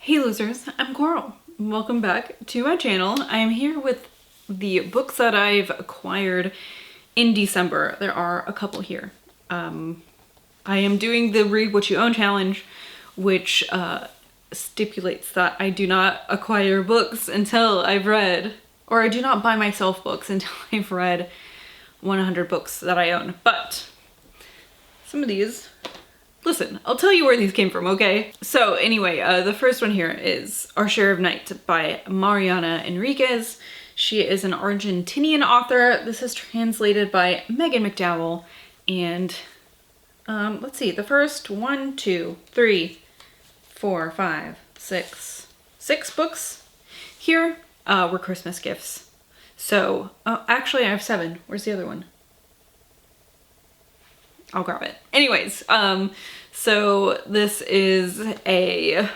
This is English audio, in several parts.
Hey losers, I'm Coral. Welcome back to my channel. I am here with the books that I've acquired in December. There are a couple here. I am doing the Read What You Own challenge, which stipulates that I do not acquire books until I've read, or I do not buy myself books until I've read 100 books that I own. But some of these, listen, I'll tell you where these came from, okay? So anyway, the first one here is Our Share of Night by Mariana Enriquez. She is an Argentinian author. This is translated by Megan McDowell. And let's see, the first 1, 2, 3, 4, 5, 6 books here were Christmas gifts. So, actually I have 7. Where's the other one? I'll grab it. Anyways, so this is a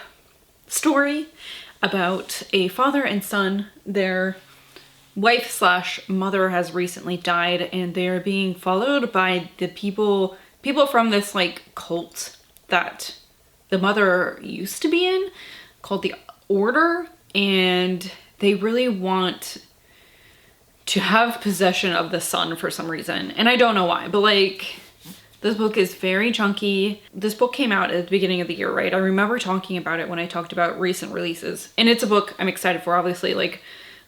story about a father and son. Their wife/mother has recently died, and they're being followed by the people from this like cult that the mother used to be in, called the Order, and they really want to have possession of the son for some reason. And I don't know why, but like, this book is very chunky. This book came out at the beginning of the year, right? I remember talking about it when I talked about recent releases. And it's a book I'm excited for, obviously. Like,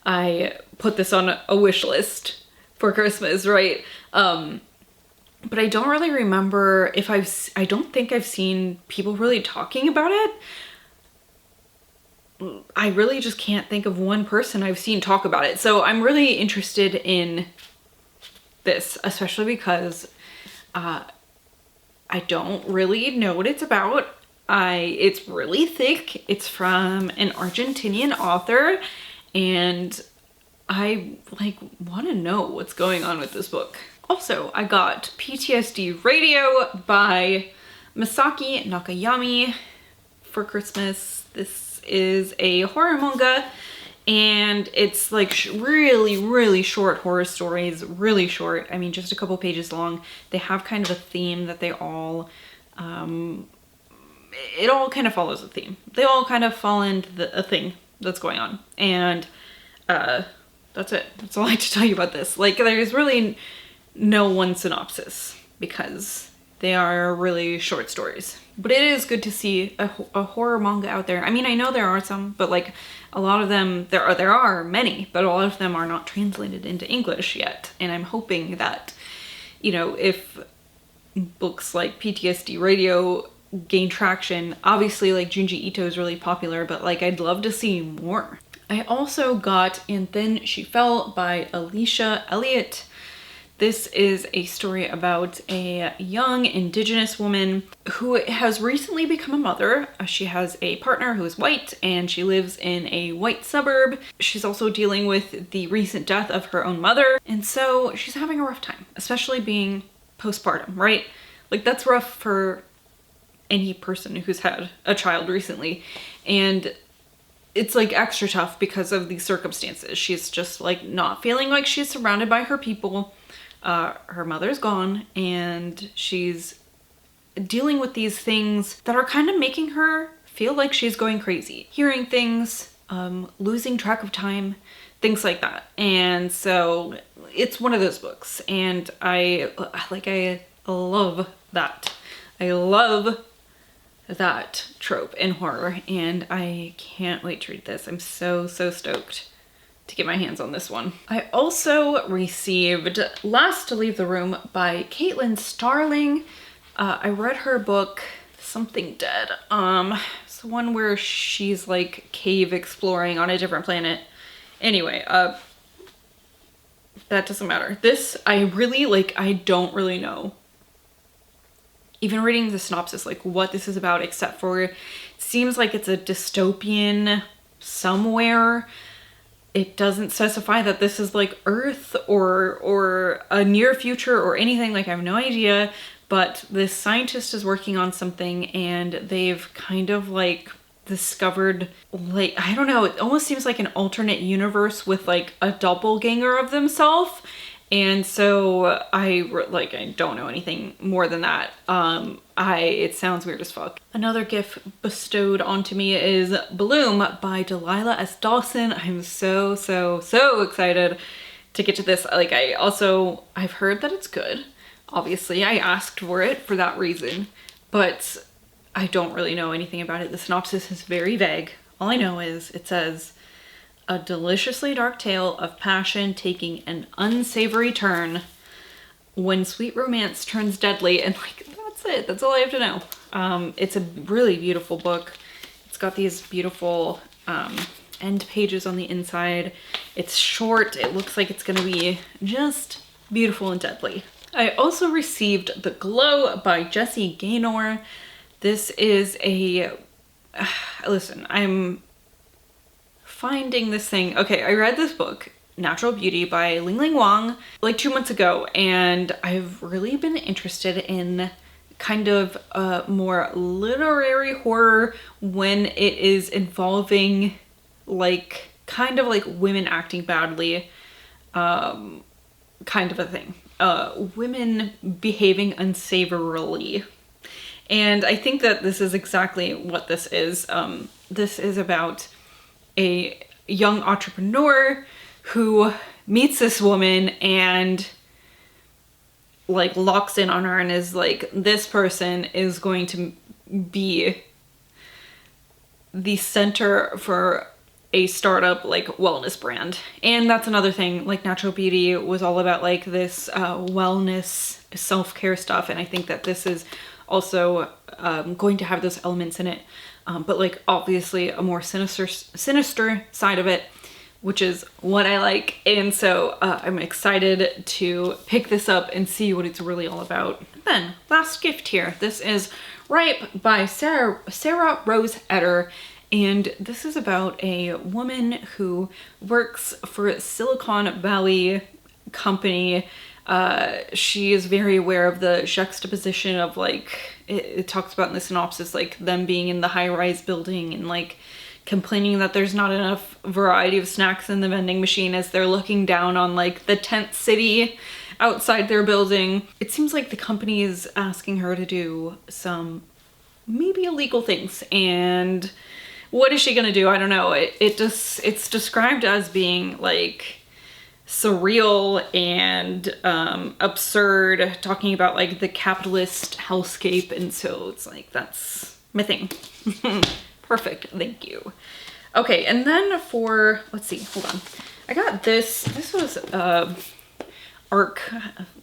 I put this on a wish list for Christmas, right? But I don't really remember if I don't think I've seen people really talking about it. I really just can't think of one person I've seen talk about it. So I'm really interested in this, especially because I don't really know what it's about. It's really thick. It's from an Argentinian author, and I like want to know what's going on with this book. Also, I got PTSD Radio by Masaki Nakayami for Christmas. This is a horror manga, and it's like really short horror stories, really short. I mean, just a couple pages long. They have kind of a theme that they all, it all kind of follows a theme. They all kind of fall into a thing that's going on. And that's it. That's all I have to tell you about this. Like, there's really no one synopsis because they are really short stories. But it is good to see a horror manga out there. I mean, I know there are some, but like a lot of them, there are many, but a lot of them are not translated into English yet. And I'm hoping that, you know, if books like PTSD Radio gain traction, obviously like Junji Ito is really popular, but like I'd love to see more. I also got And Then She Fell by Alicia Elliott. This is a story about a young Indigenous woman who has recently become a mother. She has a partner who is white, and she lives in a white suburb. She's also dealing with the recent death of her own mother, and so she's having a rough time, especially being postpartum, right? Like, that's rough for any person who's had a child recently, and it's like extra tough because of these circumstances. She's just like not feeling like she's surrounded by her people. Her mother's gone, and she's dealing with these things that are kind of making her feel like she's going crazy. Hearing things, losing track of time, things like that. And so it's one of those books, and I love that. I love that trope in horror, and I can't wait to read this. I'm so stoked to get my hands on this one. I also received Last to Leave the Room by Caitlin Starling. I read her book, Something Dead. It's the one where she's like cave exploring on a different planet. Anyway, that doesn't matter. This, I really like, I don't really know, even reading the synopsis, like what this is about, except for it seems like it's a dystopian somewhere. It doesn't specify that this is like Earth or a near future or anything. Like, I have no idea, but this scientist is working on something, and they've kind of like discovered, like, I don't know, it almost seems like an alternate universe with like a doppelganger of themselves, And so I don't know anything more than that. It sounds weird as fuck. Another gift bestowed onto me is Bloom by Delilah S. Dawson. I'm so excited to get to this. Like, I've heard that it's good. Obviously, I asked for it for that reason, but I don't really know anything about it. The synopsis is very vague. All I know is it says, a deliciously dark tale of passion taking an unsavory turn when sweet romance turns deadly. And like, that's it. That's all I have to know. It's a really beautiful book. It's got these beautiful end pages on the inside. It's short. It looks like it's gonna be just beautiful and deadly. I also received The Glow by Jessie Gaynor. This is listen, I'm finding this thing. Okay, I read this book, Natural Beauty by Ling Ling Wang, like 2 months ago, and I've really been interested in kind of more literary horror when it is involving like kind of like women acting badly, kind of a thing. Women behaving unsavourily. And I think that this is exactly what this is. This is about a young entrepreneur who meets this woman and like locks in on her and is like, this person is going to be the center for a startup like wellness brand. And that's another thing, like Natural Beauty was all about like this wellness self-care stuff, and I think that this is also going to have those elements in it, but like obviously a more sinister side of it, which is what I like. And so I'm excited to pick this up and see what it's really all about. Then last gift here, this is Ripe by Sarah Rose Etter. And this is about a woman who works for a Silicon Valley company. She is very aware of the juxtaposition of like, it talks about in the synopsis, like them being in the high-rise building and like complaining that there's not enough variety of snacks in the vending machine as they're looking down on like the tent city outside their building. It seems like the company is asking her to do some maybe illegal things, and what is she gonna do? I don't know. It's described as being like surreal and absurd, talking about like the capitalist hellscape, and so it's like, that's my thing. Perfect, thank you. Okay, and then for, let's see, hold on. I got this was arc,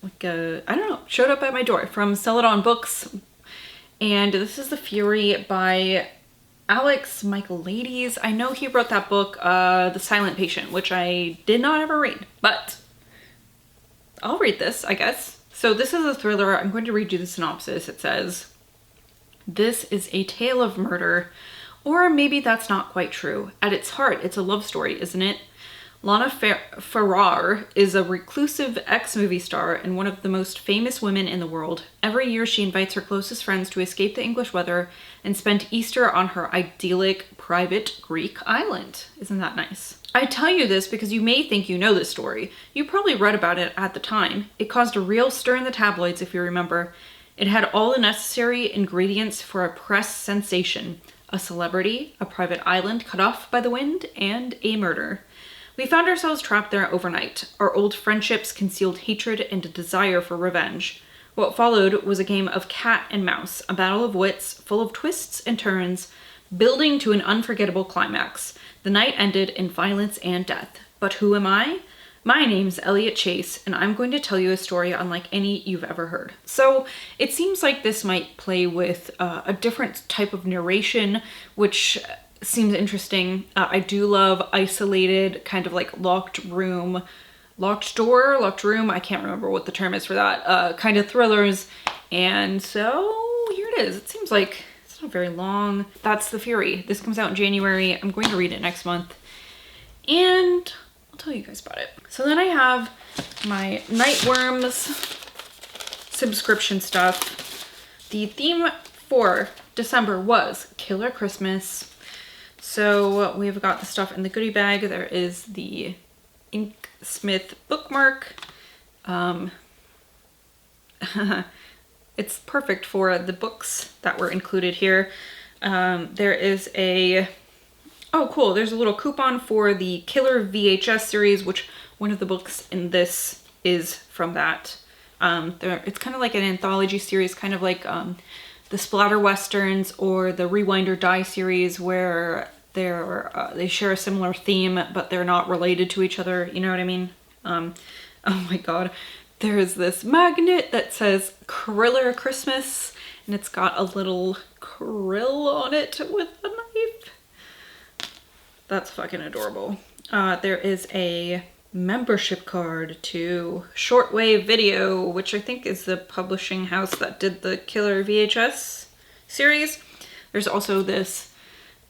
like I don't know, showed up at my door from Celadon Books, and this is The Fury by Alex Michaelides. I know he wrote that book, The Silent Patient, which I did not ever read, but I'll read this, I guess. So this is a thriller. I'm going to read you the synopsis. It says, this is a tale of murder, or maybe that's not quite true. At its heart, it's a love story, isn't it? Lana Farrar is a reclusive ex-movie star and one of the most famous women in the world. Every year she invites her closest friends to escape the English weather and spend Easter on her idyllic private Greek island. Isn't that nice? I tell you this because you may think you know this story. You probably read about it at the time. It caused a real stir in the tabloids, if you remember. It had all the necessary ingredients for a press sensation. A celebrity, a private island cut off by the wind, and a murder. We found ourselves trapped there overnight. Our old friendships concealed hatred and a desire for revenge. What followed was a game of cat and mouse, a battle of wits full of twists and turns, building to an unforgettable climax. The night ended in violence and death. But who am I? My name's Elliot Chase, and I'm going to tell you a story unlike any you've ever heard. So it seems like this might play with a different type of narration, which seems interesting. I do love isolated, kind of like locked room, locked door, locked room. I can't remember what the term is for that, kind of thrillers. And so here it is. It seems like it's not very long. That's The Fury. This comes out in January. I'm going to read it next month, and I'll tell you guys about it. So then I have my Nightworms subscription stuff. The theme for December was Killer Christmas. So we've got the stuff in the goodie bag. There is the Inksmith bookmark. It's perfect for the books that were included here. There is a, oh cool, there's a little coupon for the Killer VHS series, which one of the books in this is from that. It's kind of like an anthology series, kind of like the Splatter Westerns or the Rewind or Die series, where they share a similar theme, but they're not related to each other, you know what I mean? Oh my god. There is this magnet that says Kriller Christmas, and it's got a little krill on it with a knife. That's fucking adorable. There is a membership card to Shortwave Video, which I think is the publishing house that did the Killer VHS series. There's also this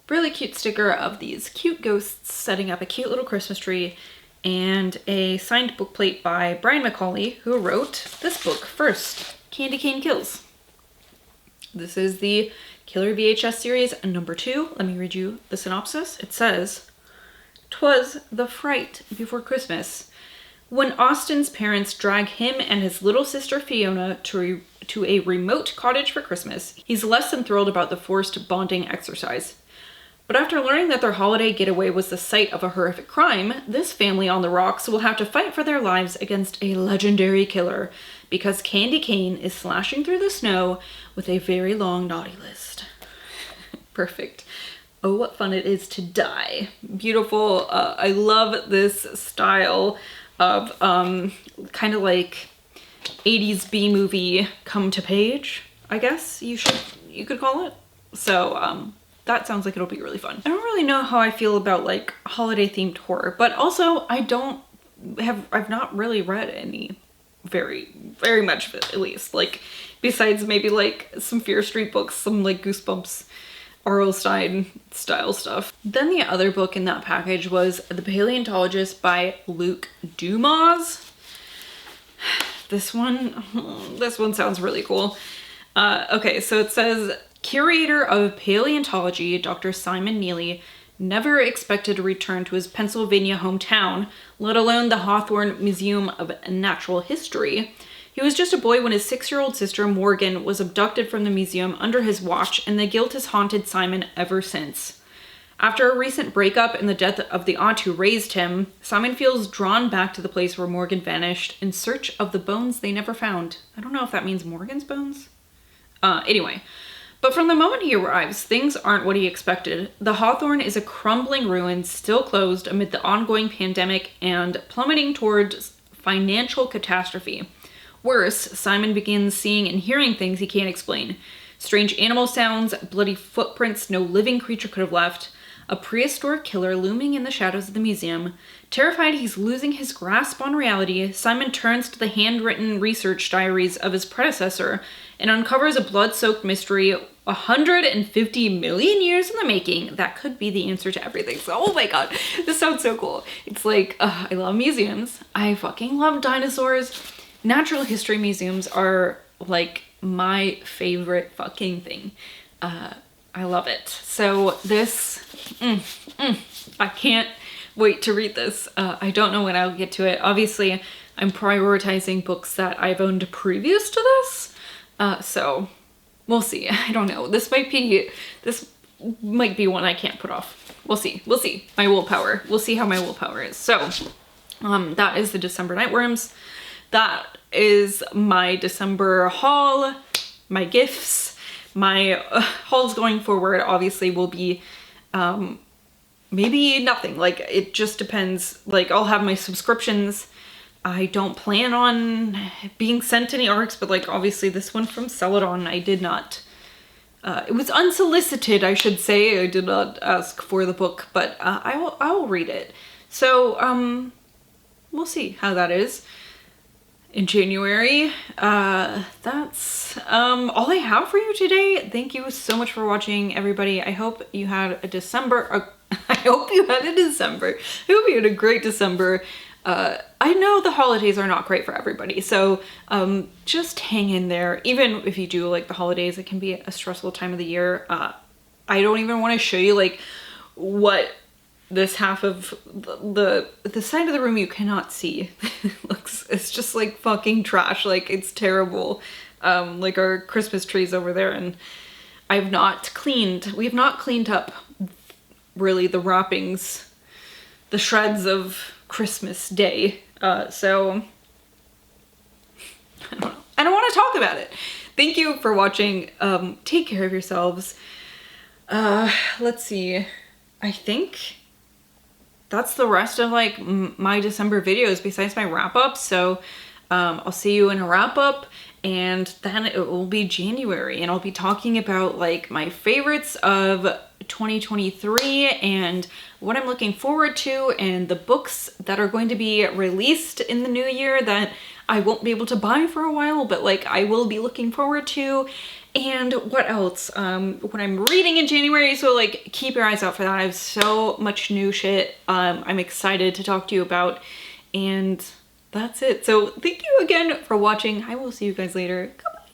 really cute sticker of these cute ghosts setting up a cute little Christmas tree, and a signed bookplate by Brian McCauley, who wrote this book first, Candy Cane Kills. This is the Killer VHS series number 2. Let me read you the synopsis. It says, "'Twas the fright before Christmas, when Austin's parents drag him and his little sister Fiona to a remote cottage for Christmas. He's less than thrilled about the forced bonding exercise. But after learning that their holiday getaway was the site of a horrific crime, this family on the rocks will have to fight for their lives against a legendary killer, because Candy Cane is slashing through the snow with a very long naughty list." Perfect. Oh, what fun it is to die. Beautiful. I love this style of kind of like 80s B-movie come to page, I guess you could call it. So, that sounds like it'll be really fun. I don't really know how I feel about like holiday themed horror, but also I've not really read any very much of it, at least, like besides maybe like some Fear Street books, some like Goosebumps, R.L. Stein style stuff. Then the other book in that package was The Paleontologist by Luke Dumas. This one sounds really cool. Okay, so it says, "Curator of paleontology, Dr. Simon Neely, never expected to return to his Pennsylvania hometown, let alone the Hawthorne Museum of Natural History. He was just a boy when his 6-year-old sister Morgan was abducted from the museum under his watch, and the guilt has haunted Simon ever since. After a recent breakup and the death of the aunt who raised him, Simon feels drawn back to the place where Morgan vanished in search of the bones they never found." I don't know if that means Morgan's bones. Anyway. But from the moment he arrives, things aren't what he expected. The Hawthorne is a crumbling ruin, still closed amid the ongoing pandemic and plummeting towards financial catastrophe. Worse, Simon begins seeing and hearing things he can't explain. Strange animal sounds, bloody footprints no living creature could have left, a prehistoric killer looming in the shadows of the museum. Terrified he's losing his grasp on reality, Simon turns to the handwritten research diaries of his predecessor and uncovers a blood-soaked mystery 150 million years in the making that could be the answer to everything. So, oh my god, this sounds so cool. It's like, I love museums. I fucking love dinosaurs. Natural history museums are like my favorite fucking thing. I love it. So this, I can't wait to read this. I don't know when I'll get to it. Obviously, I'm prioritizing books that I've owned previous to this. So we'll see. I don't know. This might be one I can't put off. We'll see. We'll see. My willpower. We'll see how my willpower is. So, that is the December Nightworms. That is my December haul, my gifts. My hauls going forward obviously will be maybe nothing. Like, it just depends. Like, I'll have my subscriptions. I don't plan on being sent any ARCs, but like obviously this one from Celadon, I did not. It was unsolicited, I should say. I did not ask for the book, but I will read it. So we'll see how that is. In January, that's all I have for you today. Thank you so much for watching, everybody. I hope you had a December. I hope you had a great December. I know the holidays are not great for everybody, so just hang in there. Even if you do like the holidays, it can be a stressful time of the year. I don't even want to show you like what this half of the side of the room you cannot see. It's just like fucking trash. Like, it's terrible. Like our Christmas trees over there, and we have not cleaned up really the wrappings, the shreds of Christmas Day. So I don't know. I don't want to talk about it. Thank you for watching. Take care of yourselves. Let's see. I think that's the rest of like my December videos besides my wrap up. So I'll see you in a wrap up, and then it will be January, and I'll be talking about like my favorites of 2023 and what I'm looking forward to, and the books that are going to be released in the new year that I won't be able to buy for a while, but like I will be looking forward to. And what else? What I'm reading in January, so like keep your eyes out for that. I have so much new shit I'm excited to talk to you about, and that's it. So thank you again for watching. I will see you guys later. Goodbye.